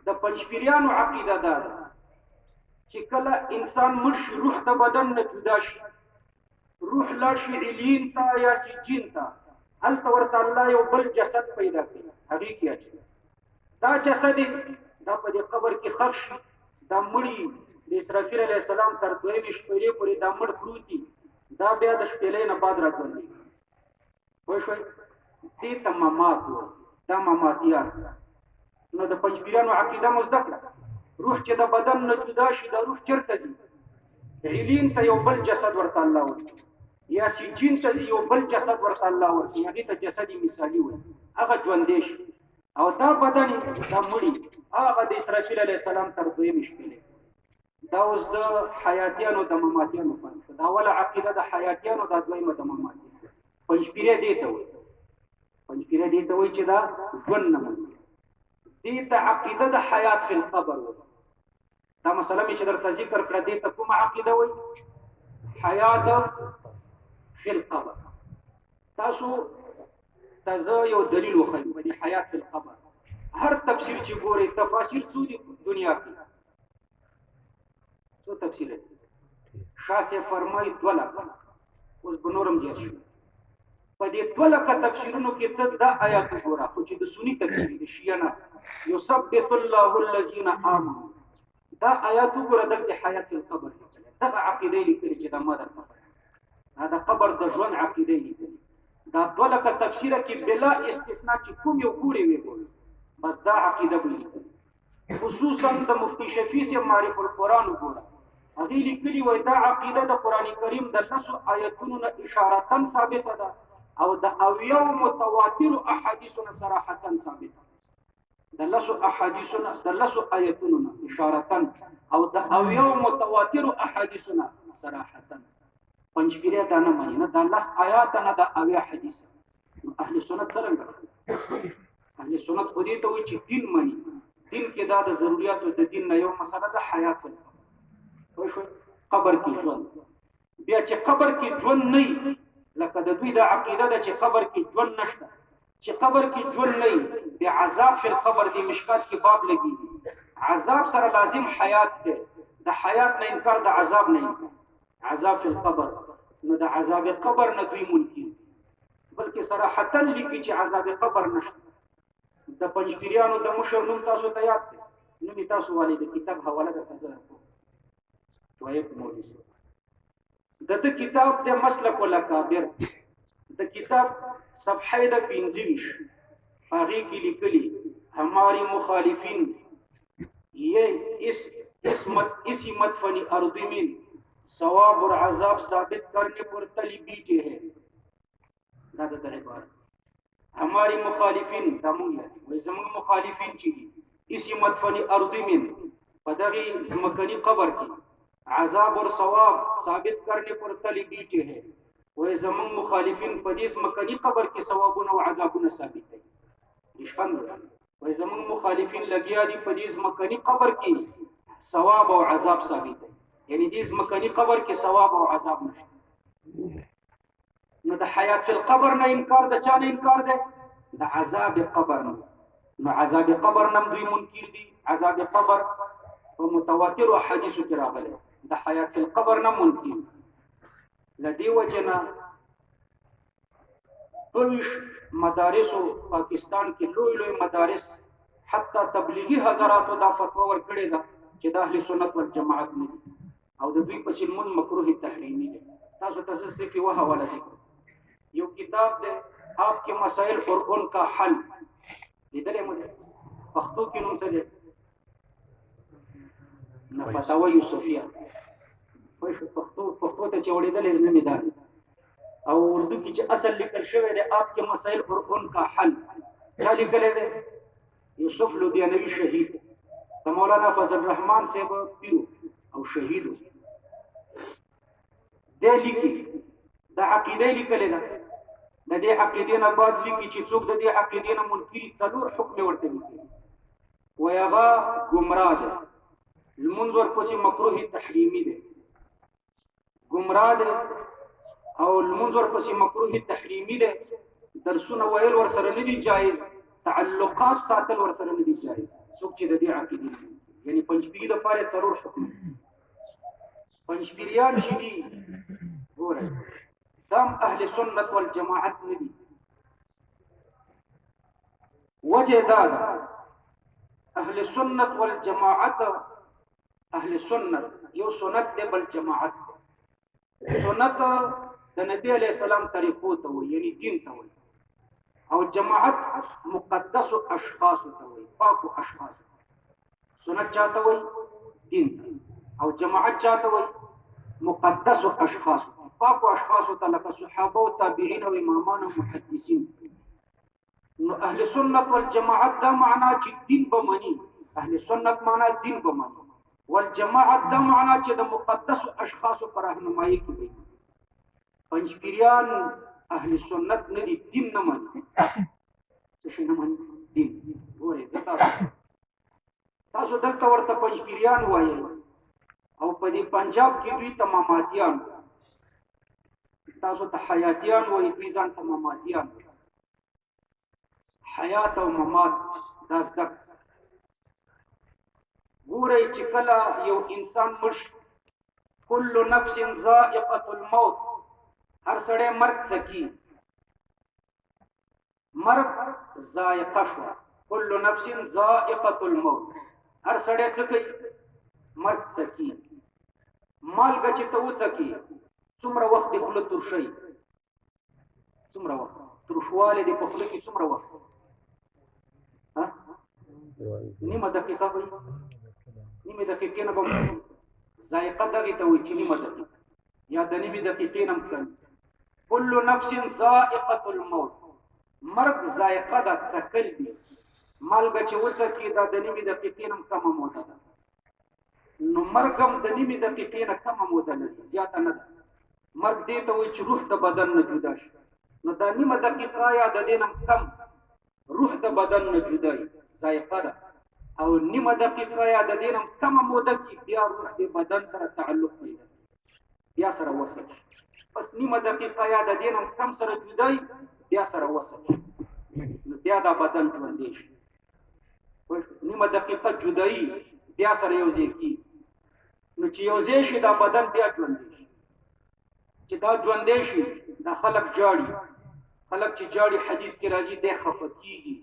د پنځپیریانو عقیده ده چې کله انسان مړ شي روح د بدن نه جدا شي، روح لاړ شي علین ته یا سجین ته، هلته ورته الله یو بل جسد پیدا کوي، هغې کې اچوي. دا جسد دا په دې قبر کې ښخ شي، دا مړي د اسرافیل علیه السلام تر دویمې شپېلې پورې دا مړ پروت دي، دا بیا د شپېلې نه بعد راژوندي. پوه شوئ؟ دې ته ممات وایي، دا مماتیات. نو د پنځپیرانو عقیده مو زده کړه، روح چې د بدن نه جدا شي دا روح چېرته ځي؟ علین ته یو بل جسد ورته الله ورکوي، یا سجین ته ځي یو بل جسد ورته الله ورکوي، هغې ته جسد مثالي وایي، هغه ژوندی شي. او دا بدن دا مړي هغه د اسرافیل علیه السلام تر دویمې شپېلې. دا اوس د حیاتیانو د مماتیانو فرق شو. دا اوله عقیده د حیاتیانو، دا دویمه د مماتیانو. پنځپیری دې ته وایي، پنځپیری دې ته وایي چې دا ژوند نه مني. دې ته عقیده د حیات فی القبر وایي. دا مسله مې چې درته ذکر کړه دې ته کومه عقیده وایي؟ حیات فی القبر. تاسو ته زه یو دلیل وښیم په دې حیات فی القبر. هر تفسیر چې ګورئ، تفاسیر څو دي دنیا کې؟ څو تفسیر دي؟ شاه صاحب فرمایي 2 لکه، اوس به نور هم زیات شي. په دې 2 لکه تفسیرونو کې ته دا آیات وګوره، خو چې د سني تفسیر د شیعه نه یثبت الله الذین آمنوا، دا آیات وګوره، دلته حیات فی القبر دغه عقیده لیکلي چې دا ما درته دا د قبر د ژوند عقیده لیکلي. دا 2 لکه تفسیره کې بلا استثناء چې کوم یو ګورې وګورئ بس دا عقیده به لیکلي. خصوصا د مفتی شفیع صاحب معرف القرآن وګوره، هغې لیکلي وایي دا عقیده د قرآن کریم د 10 آیتونو نه اشارتاً ثابته ده او د 80 متواترو احادیثو نه صراحتاً ثابته. د 10 آیتونو نه اشارتاً او د 80 متواترو احادیثو نه صراحتاً. پنځپیری دا نه مني، نه دا 10 آیات نه دا 80 حدیث. اهل سنت څرنګه؟ اهل سنت خو دې ته وایي چې دین مني. دین کې دا د ضرورتو د دین نه یو مسله ده حیات فی القبر. پوه شوئ؟ قبر کې ژوند. بیا چې قبر کې ژوند نه وي، لکه د دوی دا عقیده ده چې قبر کې ژوند نشته، چې قبر کې ژوند نه وي بیا عذاب فی القبر دی. مشکات کې باب لګېږي، عذاب سره لازم حیات دی، د حیات نه انکار د عذاب نه انکار. عذاب فی القبر، نو د عذاب قبر نه دوی منکر، بلکې صراحتاً لیکي چې عذاب قبر نشته. د پنځپیریانو د مشر نوم تاسو ته یاد دی؟ نوم یې تاسو والي د کتاب حواله درته زه درکوم. شعیب مولوي صاحب د ده کتاب د مسلک الاکابر، د کتاب صفحه د 25 هغې کې لیکلي ہماری مخالفین یہ اسی مدفنی اردمین ثواب اور عذاب ثابت کرنے پر تلی بیٹے ہیں. دا د عبارت ہماری مخالفین دا مونږ وایي زموږ مخالفین چې دي اسی مدفنی اردمین په دغې ځمکني قبر کې عذاب اور ثواب ثابت کرنے پر تلی بیٹے ہیں. وایي زموږ مخالفین په دې ځمکني قبر کې ثوابونه او عذابونه ثابت دي. رښتند وایي زموږ مخالفین لګیا دي په دې ځمکني قبر کې ثواب او عذاب ثابت دي، یعنی دې ځمکني قبر کې ثواب او عذاب نشته. نو د حیات فی القبر نه انکار د چا نه انکار دی؟ د عذاب قبر نه. نو عذاب قبر نه دوی منکر دي. عذاب قبر په متواتر احادیثو کې راغلی، د حیات فی القبر نه منکر. له دې وجې نه 22 مدارسو پاکستان کې لوی مدارس حتی تبلیغي حضراتو دا فتوا ورکړې ده چې د اهل سنت والجماعت نه دي او د دوی پسې لمونځ مکروه تحریمي دی. تاسو ته زه صرف یوه حواله ذکر، یو کتاب دی آپ کے مسائل اور ان کا حل، لیدلی مو دی؟ پښتو کې نوم څه دی؟ فتاوی یوسفیه. پښتو ته چې وړېدلی نوم یې دا دی، او اردو کې چې اصل لیکل شوی دی آپ کے مسائل اور ان کا حل، چا لیکلی دی؟ یوسف لدھیانوي شهید د مولانا فضل الرحمن صاحب پیرو او شهید دی لیکي. دا عقیده لیکلې ده، د دې عقیدې نه بعد لیکي چې څوک د دې عقیدې نه منکر 4 حکم ورته لیکي وایي هغه ګمراه دی. لمونځ ورپسې مکروه تحریمي دی، ګمراه دی او لمونځ ورپسې مکروه تحریمي دی. درسونه ویل ورسره نه دي جایز، تعلقات ساتل ور سره نه دي جایز څوک چې د دې عقیدې یعنی پنځپیری د پاره ضرور حکم پنځپیریان چې دي ګوره دام اهل سنت والجماعت نه دي وجه دادا اهل سنت والجماعت اهل سنت یو سنت دی بل جماعت سنت د نبی علیہ السلام طریقو ته وي یعنی دین ته وي او جماعت مقدس اشخاص ته وي پاکو اشخاص سنت چاته وي دین او جماعت چاته وي مقدس اشخاص پاکو اشخاص ته لکه صحابه او تابعین او امامان او محدثین نو اهل سنت والجماعت دا معنا چې دین به مني اهل سنت معنا دین به مني والجماعت دا معنا چې د مقدس اشخاص پر راهنمایي کوي پنځپیریان اهل سنت نه دي دین نه مني څه شي نه مني دین ګوره زتا تاسو دلته ورته پنځپیریان وایي او په دې پنجاب کې دوی تماماتیان تاسو ته حیاتیان وایي دوی ځان تماماتیان حیات او ممات دا زده ګورئ چې کله یو انسان مړ کل نفس ذائقة الموت هر سړی مرګ څکي مرګ ذائقه شو کل نفس ذائقة الموت هر سړی څکي مرګ څکي مالګه چې ته وڅکي څومره وخت دی خوله ترشي څومره وخت ترشواله دی په خوله کې څومره وخت نیمه دقیقه وي نیمه دقیقې نه به ذائقه دغې ته وایي چې نیمه دقیقه یا د نیمې دقیقې نه هم کم کل نفس ذائقة الموت مرګ ذائقه ده څکل دي مالګه چې وڅکي دا د نیمې دقیقې نه هم کمه موده ده نو مرګ هم د نیمې دقیقې نه کمه موده لري زیاته نه ده مرګ دې ته وایي چې روح د بدن نه جدا شي نو دا نیمه دقیقه یا د دې نه کم روح د بدن نه جدا ذائقه ده او نیمه دقیقه یا د دې نه کمه موده کې بیا روح د بدن سره تعلق پیدا بیا سره وصل بس نیمه دقیقه یا د دې نه کم سره جدای بیا سره وصل نو بیا دا بدن ژوندی شي نیمه دقیقه جدای بیا سره یو ځای کی نو چې یو ځای شي دا بدن بیا ژوندی شي چې دا ژوندی شي دا خلک جاړي خلک چې جاړي حدیث کې راځي د خفه کیږي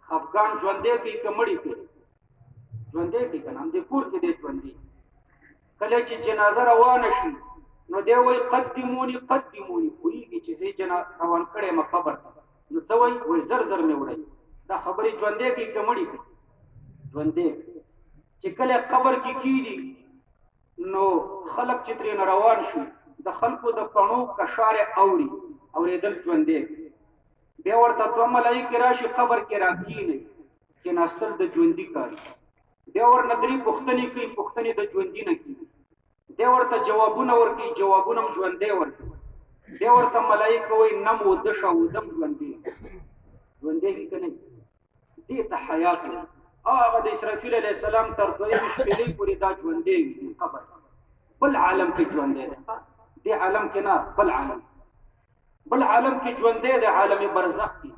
خفګان ژوندی کوي که مړی کوي ژوندی کوي که نه همدې کور کې دی ژوندی کله چې جنازه روانه شي نو دی وایي قدموني قدموني پوهېږي چې زه روان کړی یم قبر ته نو څه وایي زر زر مې وړی دا خبرې ژوندی کوي که مړی کوي ژوندی چې کله قبر کې کېږي نو خلک چې ترېنه روان شي د خلکو د پڼو کشارې اوري اورېدل ژوندی بیا ورته دوه ملایکې راشي قبر کې راکښېنوي کېناستل د ژوندي کاري بیا ورنه درې پوښتنې کوي پوښتنې د ژوندي نه کېږي بیا ورته جوابونه ورکوي جوابونه هم ژوندی ورکوي بیا ورته ملایکه وایي نم وده شه ودم ژوندی ژوندی وي که نه دې ته حیات وایي هغه د اسرافیل علیه السلام تر دویمې شپېلۍ پورې دا ژوندی وي قبر بل عالم کې ژوندی دی دې عالم کې نه بل عالم بل عالم کې ژوندی دی عالم برزخ کې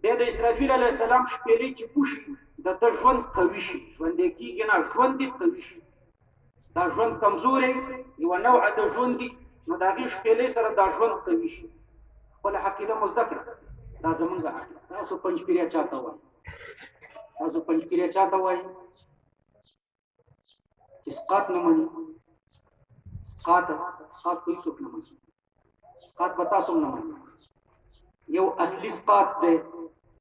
بیا د اسرافیل علیه السلام شپېلۍ چې پوشي د ده ژوند قوي شي ژوندی کېږي نه ژوند دې قوي شي دا ژوند کمزوری یوه نوعه د ژوند دي نو د هغې شپېلۍ سره دا ژوند قوي شي خپله عقیده مو زده کړه دا زمونږ عقیده تاسو پنجپیریا چاته وایي تاسو پنجپیریا چاته وایي چې اسقاط نه مني اسقاط کوئی څوک نه مني اسقاط به تاسو نه مني یو اصلي اسقاط دی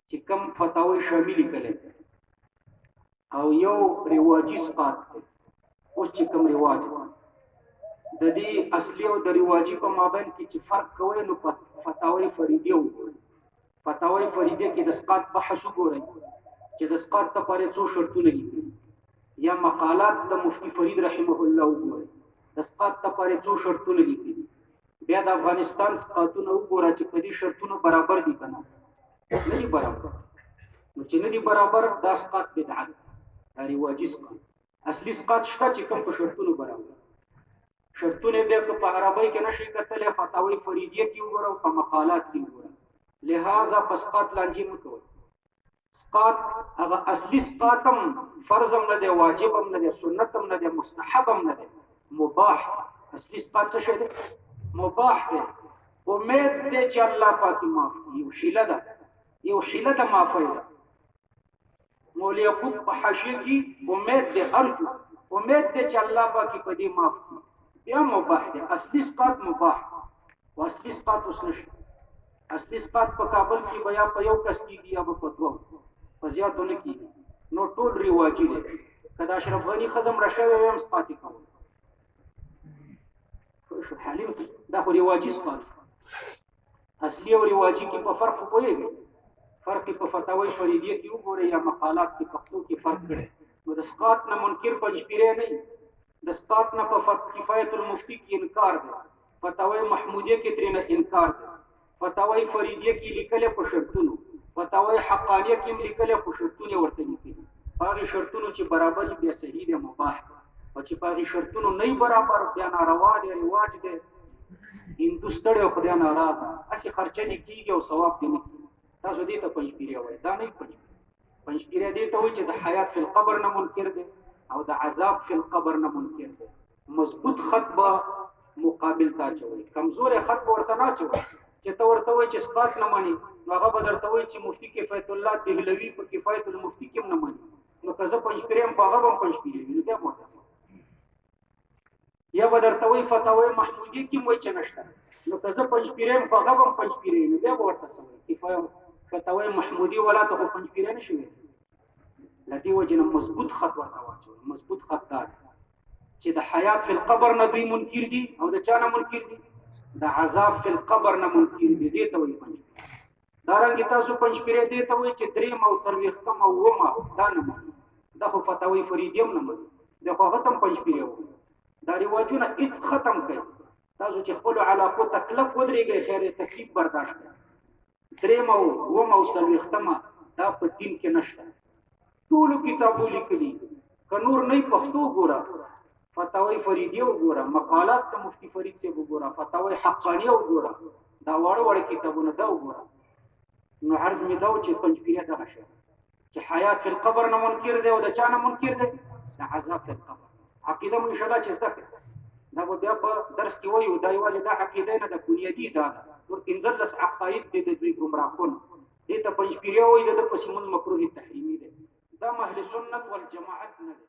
چې کم فتاوی شاملې کړي او یو رواجي اسقاط دی اوس چې کوم رواج د دې اصلي او د رواجي په مابین کې چې فرق کوي نو فتاوی فریدیه وګورئ فتاوی فریدیه کې د اسقاط بحث وګورئ چې د اسقاط لپاره څو شرطونه لیکلي یا مقالات د مفتي فرید رحمه الله وګورئ د اسقاط لپاره څو شرطونه لیکلي بیا د افغانستان اسقاطونه وګوره چې په دې شرطونو برابر دي که نه نه دي برابر نو چې نه دي برابر دا اسقاط بدعت دا رواجي اسقاط اصلي اسقاط شته چې کوم په شرطونو برابر شرطونه بیا که په عربی کې نشي کتلی فتاوی فریدیه کې وګوره او په مقالات کې وګوره لہذا په اسقاط لانجې مه کوئ اسقاط هغه اصلي اسقاطم فرضم نه دی، واجبم نه دی، سنتم نه دی، مستحبم نه دی، مباح. اصلي اسقاط څه شی دی؟ مباح دی. امید دی چې الله پاکي معاف کړي. یو حیله ده، یو حیله ده معافی ده. مولوی یعقوب په حاشیه کې امید دی، ارجو امید دی چې الله پاکي په دې معاف کړي. بیا مباح دی. اصلي اسقاط مباح او اصلي اسقاط اوس نشته. اصلي اسقاط په کابل کې بیا په یو کس کېږي یا په دوه، په زیاتو نه کېږي. نو ټول رواجي دی. که د اشرف غني ښځه مړه شوې وي هم اسقاط یې کوو. حالیم دا خو رواجي اسقاط. اصلي او رواجي کې په فرق پوهېږئ؟ فرق په فتاوی فریدیه کې وګورئ یا مقالات کې پښتو کې فرق کړی. نو د اسقاط نه منکر پنجپیری نه وي. د اسقاط نه په کفایت المفتی کې انکار دی. فتاوی محمودیه کې ترېنه انکار دی. فتاوی فریدیه کې لیکلې په شرطونو، فتاوی حقانیه کې هم لیکلې په شرطونو ورته لیکلي. په هغې شرطونو چې برابر وي بیا صحیح دی، مباح دی. او چې په هغې شرطونو نه وي برابر بیا ناروا دی، رواج دی. هندو ستړی او خدای ناراضه، هسې خرچه دې کېږي او ثواب دې نه کېږي. تاسو دې ته پنجپیری وایي، دا نه وي پنجپیری. پنجپیری دې ته وایي چې د حیات فی القبر نه منکر دی او د عذاب فی القبر نه منکر دی. مضبوط خط به مقابل ته اچوئ، کمزوری خط به ورته نه اچوئ. چې ته ورته وایي چې اسقاط نه مني، نو هغه به درته وایي چې مفتي کفایت الله دهلوي په کفایت المفتي کې هم نه مني. نو که زه پنجپیری یم په هغه به هم پنجپیری وي، نو بیا به ورته څه. یا به درته وایي فتاوی محمودیه کې هم وایي چې نشته، نو که زه پنجپیری یم په هغه به هم پنجپیری وي، نو بیا به ورته څه وایي. کفایه فتاوی محمودي ولا ته خو پنجپیری نه شي ویلی. له دې وجې نه مضبوط خط ورته واچوئ. مضبوط خط دا دی چې د حیات فی القبر نه دوی منکر دي او د چا نه منکر دي؟ د عذاب فی القبر نه منکر دي. دې ته وایي پنجپیری. دارنګې تاسو پنجپیری دې ته وایي چې درېیم او څلوېښتم او اوومه دا نه مني. دا خو فتاوی فریدیه هم نه مني، دا خو هغه ته هم پنجپیری وایي. دا رواجونه هېڅ ختم کړئ. تاسو چې خپلو علاقو ته کلک ودرېږئ، خیر تکلیف برداشت کړئ. درېیم او اوومه او څلوېښتمه دا په دین کې نشته. ټولو کتابو لیکلي. که نور نه وي پښتو ګوره، فتاوی فریدیه وګوره، مقالات د مفتی فرید صاحب وګوره، فتاوی حقانیه وګوره، دا واړه واړه کتابونه دا وګوره. نو عرض مې دا و چې پنجپیری دغه شی چې حیات فی القبر نه منکر دی او د چا نه منکر دی؟ د عذاب فی القبر. عقیده مو انشاءالله چې زده کړئ. دا به بیا په درس کې وایو. دا یوازې دا عقیده نه ده، بنیادي دا ده. نور 15 عقاید دي د دوی ګمراهونه. دې ته پنجپیری وایي، د ده پسې مونځ مکروه تحریمي دی. دا اهل سنت والجماعت نه دی.